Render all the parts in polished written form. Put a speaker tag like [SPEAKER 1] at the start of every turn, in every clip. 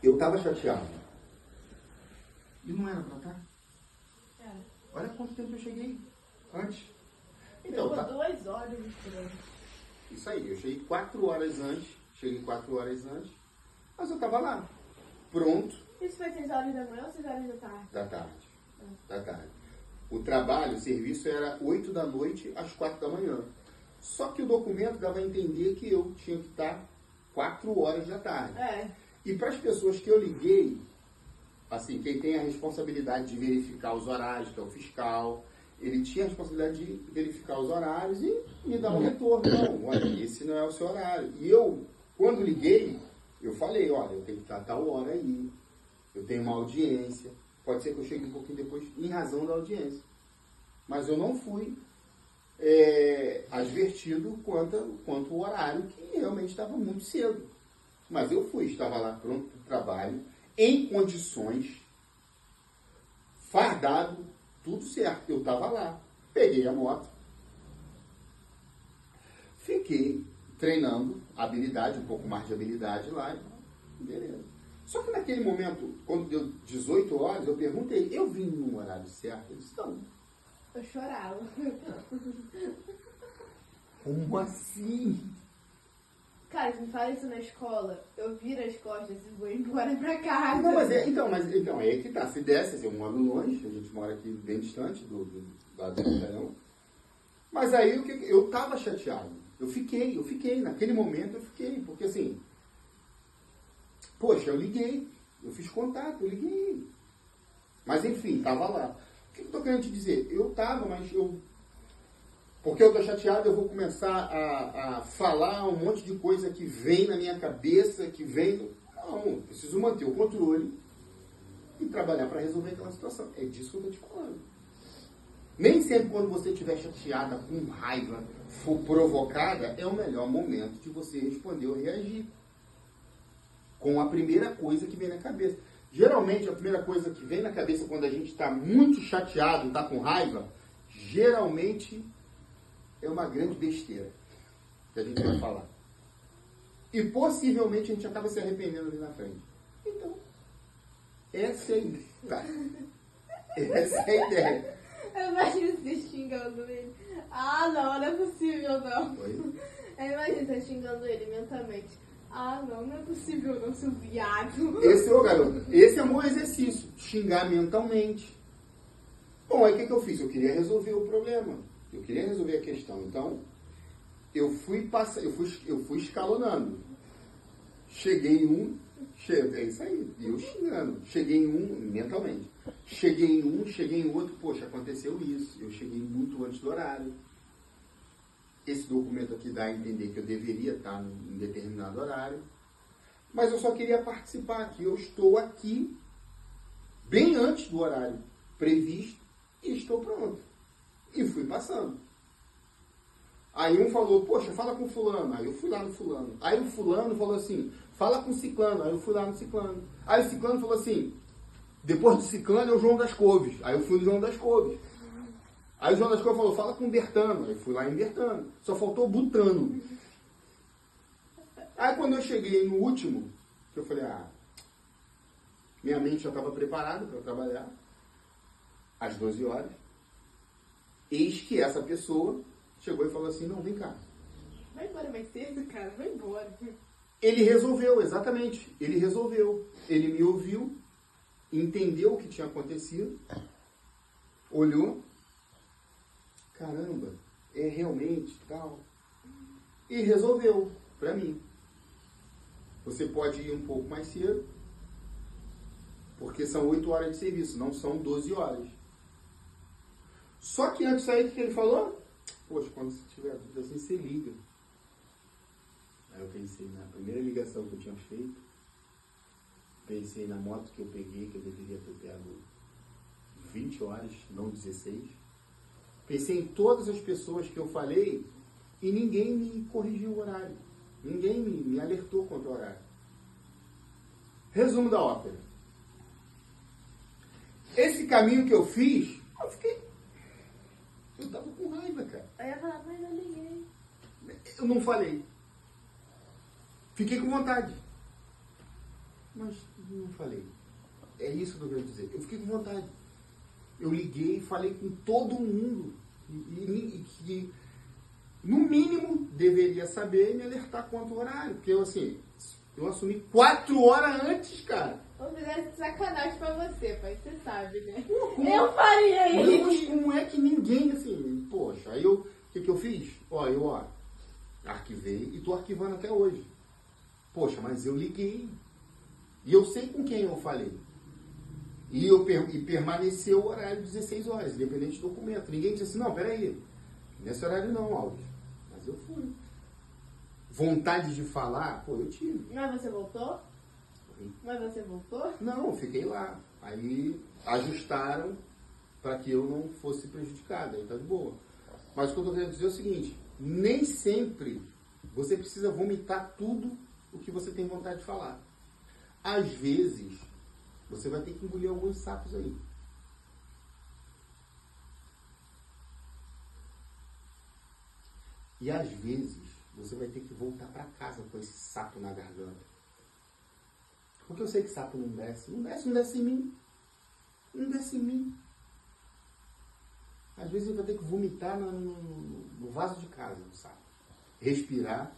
[SPEAKER 1] Eu tava chateado. E não era pra estar?
[SPEAKER 2] Era.
[SPEAKER 1] Olha quanto tempo eu cheguei antes.
[SPEAKER 2] Então,
[SPEAKER 1] Então, tá.
[SPEAKER 2] 2 horas esperando.
[SPEAKER 1] Isso aí, eu cheguei 4 horas antes. Mas eu tava lá. Pronto.
[SPEAKER 2] Isso foi 6 horas da manhã ou 6 horas da tarde?
[SPEAKER 1] Da tarde. O trabalho, o serviço era 8 da noite às 4 da manhã. Só que o documento dava a entender que eu tinha que estar 4 horas da tarde.
[SPEAKER 2] É.
[SPEAKER 1] E para as pessoas que eu liguei, assim, quem tem a responsabilidade de verificar os horários, que é o fiscal, ele tinha a responsabilidade de verificar os horários e me dar um retorno. Não, olha, esse não é o seu horário. E eu, quando liguei, eu falei, olha, eu tenho que estar tal hora aí, eu tenho uma audiência, pode ser que eu chegue um pouquinho depois em razão da audiência. Mas eu não fui advertido quanto o horário, que realmente estava muito cedo. Mas eu estava lá pronto para o trabalho, em condições, fardado, tudo certo. Eu estava lá, peguei a moto, fiquei treinando habilidade, um pouco mais de habilidade lá, beleza. Só que naquele momento, quando deu 18 horas, eu perguntei, eu vim no horário certo? Eles estão.
[SPEAKER 2] Eu chorava.
[SPEAKER 1] Como assim?
[SPEAKER 2] Cara, se me fala isso na escola, eu viro as costas e vou embora pra casa.
[SPEAKER 1] Não, mas então, é que tá. Se desse, assim, eu moro longe, a gente mora aqui bem distante do lado do Maranhão. Mas aí eu tava chateado. Eu fiquei, naquele momento eu fiquei, porque assim, poxa, eu liguei, eu fiz contato, eu liguei. Mas enfim, tava lá. O que eu tô querendo te dizer? Eu tava, mas porque eu tô chateado, eu vou começar a falar um monte de coisa que vem na minha cabeça, que vem... Não, eu preciso manter o controle e trabalhar para resolver aquela situação. É disso que eu tô te falando. Nem sempre quando você estiver chateada, com raiva, for provocada, é o melhor momento de você responder ou reagir. Com a primeira coisa que vem na cabeça. Geralmente, a primeira coisa que vem na cabeça quando a gente está muito chateado, está com raiva, geralmente é uma grande besteira que a gente vai falar. E possivelmente a gente acaba se arrependendo ali na frente. Então, essa é a ideia. Tá? Essa é a ideia.
[SPEAKER 2] Eu imagino você xingando ele. Ah, não é possível, não.
[SPEAKER 1] Oi?
[SPEAKER 2] Eu imagino você xingando ele mentalmente. Ah, não é possível não, seu viado.
[SPEAKER 1] Esse é o garoto. Esse é o meu exercício. Xingar mentalmente. Bom, aí o que eu fiz? Eu queria resolver o problema. Eu queria resolver a questão. Então, eu fui escalonando. Cheguei em um, é isso aí, eu xingando. Cheguei em um, mentalmente. Cheguei em outro, poxa, aconteceu isso. Eu cheguei muito antes do horário. Esse documento aqui dá a entender que eu deveria estar em determinado horário. Mas eu só queria participar aqui. Eu estou aqui bem antes do horário previsto e estou pronto. E fui passando. Aí um falou, poxa, fala com fulano. Aí eu fui lá no fulano. Aí o fulano falou assim, fala com ciclano. Aí eu fui lá no ciclano. Aí o ciclano falou assim, depois do ciclano é o João das Couves. Aí eu fui no João das Couves. Aí o João das Couves falou, fala com o Bertano. Aí eu fui lá em Bertano. Só faltou Butano. Aí quando eu cheguei no último, que eu falei, minha mente já estava preparada para trabalhar, às 12 horas. Eis que essa pessoa chegou e falou assim, não, vem cá.
[SPEAKER 2] Vai embora mais cedo, cara, vai embora.
[SPEAKER 1] Ele resolveu, exatamente. Ele resolveu. Ele me ouviu, entendeu o que tinha acontecido, olhou, caramba, é realmente tal, e resolveu para mim. Você pode ir um pouco mais cedo, porque são 8 horas de serviço, não são 12 horas. Só que antes aí, o que ele falou? Poxa, quando você tiver dúvida assim, você liga. Aí eu pensei na primeira ligação que eu tinha feito, pensei na moto que eu peguei, que eu deveria ter pego 20 horas, não 16. Pensei em todas as pessoas que eu falei e ninguém me corrigiu o horário. Ninguém me alertou quanto ao horário. Resumo da ópera. Esse caminho que eu fiz, eu tava com raiva, cara.
[SPEAKER 2] Aí eu ia falar, mas eu liguei.
[SPEAKER 1] Eu não falei. Fiquei com vontade. Mas não falei. É isso que eu quero dizer. Eu fiquei com vontade. Eu liguei e falei com todo mundo. E que, no mínimo, deveria saber e me alertar quanto ao horário. Porque eu, assim, eu assumi 4 horas antes, cara.
[SPEAKER 2] Vou fazer sacanagem pra você, pai. Você sabe, né?
[SPEAKER 1] Como?
[SPEAKER 2] Eu faria
[SPEAKER 1] Não,
[SPEAKER 2] isso.
[SPEAKER 1] mas como é que ninguém, assim, poxa, aí eu, o que eu fiz? Eu arquivei e tô arquivando até hoje. Poxa, mas eu liguei. E eu sei com quem eu falei. E permaneceu o horário 16 horas, independente do documento. Ninguém disse assim, não, peraí, nesse horário não, Alves. Mas eu fui. Vontade de falar, pô, eu tive.
[SPEAKER 2] Mas você voltou? Mas você voltou?
[SPEAKER 1] Não, eu fiquei lá. Aí ajustaram para que eu não fosse prejudicado. Aí tá de boa. Mas o que eu tô querendo dizer é o seguinte, nem sempre você precisa vomitar tudo o que você tem vontade de falar. Às vezes, você vai ter que engolir alguns sapos aí. E às vezes, você vai ter que voltar para casa com esse sapo na garganta. Porque eu sei que sapo não desce. Não desce em mim. Não desce em mim. Às vezes, ele vai ter que vomitar no vaso de casa, o sapo. Respirar.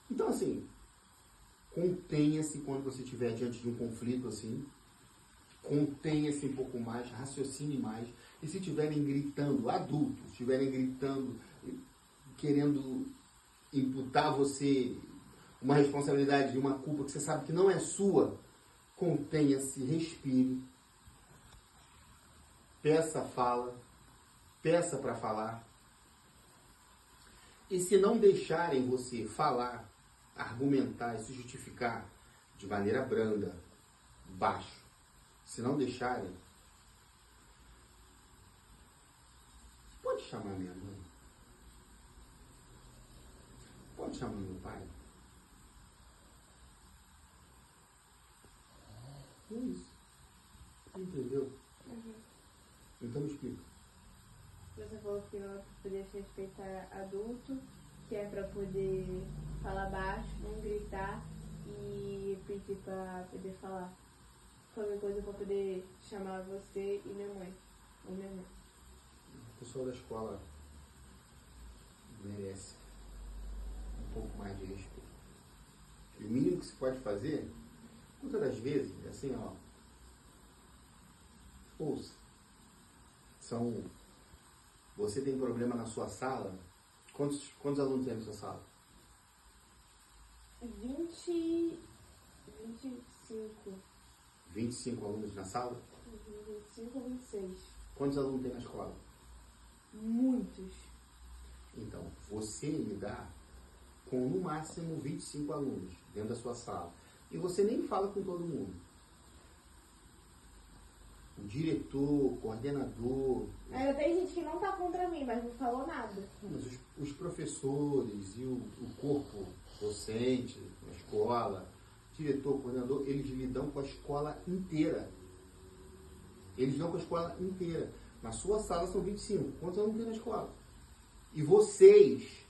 [SPEAKER 1] Então, assim, contenha-se quando você estiver diante de um conflito assim. Contenha-se um pouco mais, raciocine mais. E se estiverem gritando, adultos, estiverem gritando, querendo imputar a você uma responsabilidade e uma culpa que você sabe que não é sua, contenha-se, respire, peça fala, peça para falar. E se não deixarem você falar, argumentar e se justificar de maneira branda, baixo, se não deixarem, pode chamar minha mãe, pode chamar meu pai. É isso. Entendeu?
[SPEAKER 2] Uhum.
[SPEAKER 1] Então me explica.
[SPEAKER 2] Você falou que não podia respeitar adulto, que é pra poder falar baixo, não gritar e pedir pra poder falar. Qualquer coisa pra poder chamar você e minha mãe. Ou minha mãe.
[SPEAKER 1] O pessoal da escola merece um pouco mais de respeito. E o mínimo que se pode fazer, muitas das vezes, é assim, ouça. Você tem problema na sua sala? Quantos alunos tem na sua sala?
[SPEAKER 2] 25.
[SPEAKER 1] 25 alunos na sala?
[SPEAKER 2] 25 ou 26.
[SPEAKER 1] Quantos alunos tem na escola?
[SPEAKER 2] Muitos.
[SPEAKER 1] Então, você lidar com no máximo 25 alunos dentro da sua sala. E você nem fala com todo mundo. O diretor, coordenador...
[SPEAKER 2] Ainda tem gente que não tá contra mim, mas não falou nada.
[SPEAKER 1] Mas os professores e o corpo docente na escola, diretor, coordenador, eles lidam com a escola inteira. Eles lidam com a escola inteira. Na sua sala são 25. Quantos alunos tem na escola? E vocês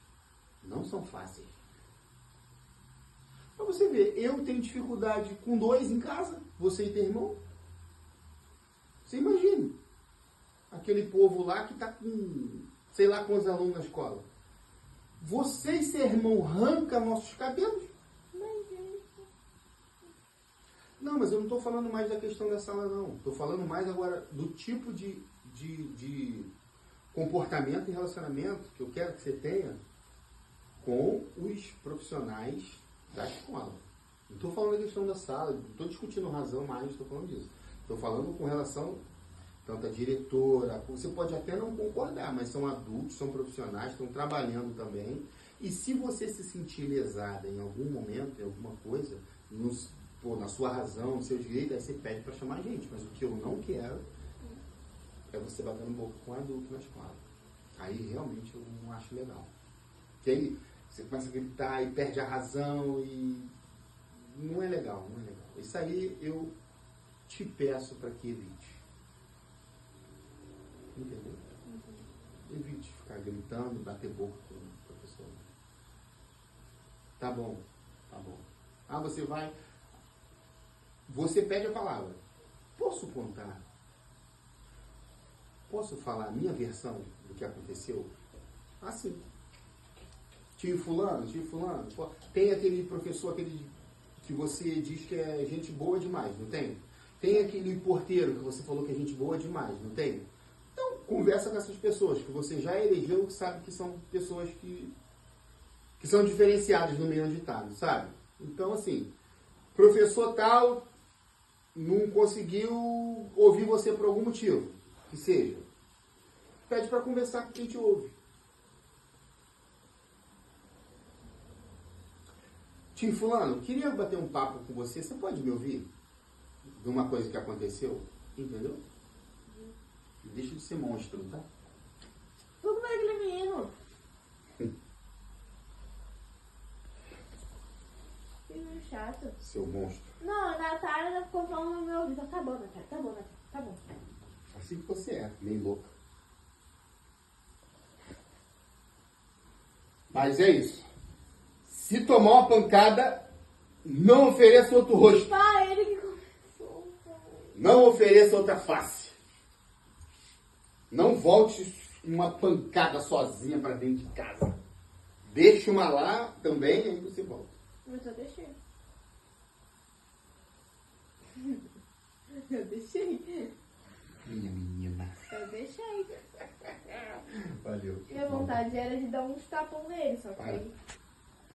[SPEAKER 1] não são fáceis. Pra você ver, eu tenho dificuldade com 2 em casa, você e teu irmão. Você imagina. Aquele povo lá que tá com sei lá quantos alunos na escola. Você e seu irmão arranca nossos cabelos? Não, mas eu não estou falando mais da questão da sala, não. Estou falando mais agora do tipo de comportamento e relacionamento que eu quero que você tenha com os profissionais da escola. Não estou falando da questão da sala, não estou discutindo razão mais, estou falando disso. Estou falando com relação tanto a diretora, você pode até não concordar, mas são adultos, são profissionais, estão trabalhando também. E se você se sentir lesada em algum momento, em alguma coisa, na sua razão, no seu direito, aí você pede para chamar a gente. Mas o que eu não quero é você batendo boca com um adulto na escola. Aí realmente eu não acho legal. Porque aí você começa a gritar e perde a razão e não é legal, não é legal. Isso aí eu te peço para que evite. Entendeu? Evite ficar gritando, bater boca com o professor. Tá bom, tá bom. Ah, você vai... você pede a palavra. Posso contar? Posso falar a minha versão do que aconteceu? Assim. Tio fulano, pô, tem aquele professor, aquele que você diz que é gente boa demais, não tem? Tem aquele porteiro que você falou que é gente boa demais, não tem? Então, conversa com essas pessoas que você já elegeu, que sabe que são pessoas que são diferenciadas no meio onde está, sabe? Então, assim, professor tal não conseguiu ouvir você por algum motivo, que seja. Pede para conversar com quem te ouve. Tio fulano, queria bater um papo com você. Você pode me ouvir? De uma coisa que aconteceu? Entendeu? Deixa de ser monstro, tá?
[SPEAKER 2] Tudo bem, aquele menino. Filho chato.
[SPEAKER 1] Seu monstro.
[SPEAKER 2] Não, a Natália ficou falando no meu ouvido. Tá bom, Natália, tá bom, Natália, tá bom.
[SPEAKER 1] Assim que você é, meio louca. Mas é isso. Se tomar uma pancada, não ofereça outro rosto.
[SPEAKER 2] Pai, ele que começou, pai.
[SPEAKER 1] Não ofereça outra face. Não volte uma pancada sozinha para dentro de casa. Deixe uma lá também, aí você volta.
[SPEAKER 2] Mas eu deixei. Eu deixei.
[SPEAKER 1] Minha menina.
[SPEAKER 2] Eu deixei.
[SPEAKER 1] Valeu.
[SPEAKER 2] Minha vontade era de dar uns tapão nele, só que
[SPEAKER 1] Para.
[SPEAKER 2] aí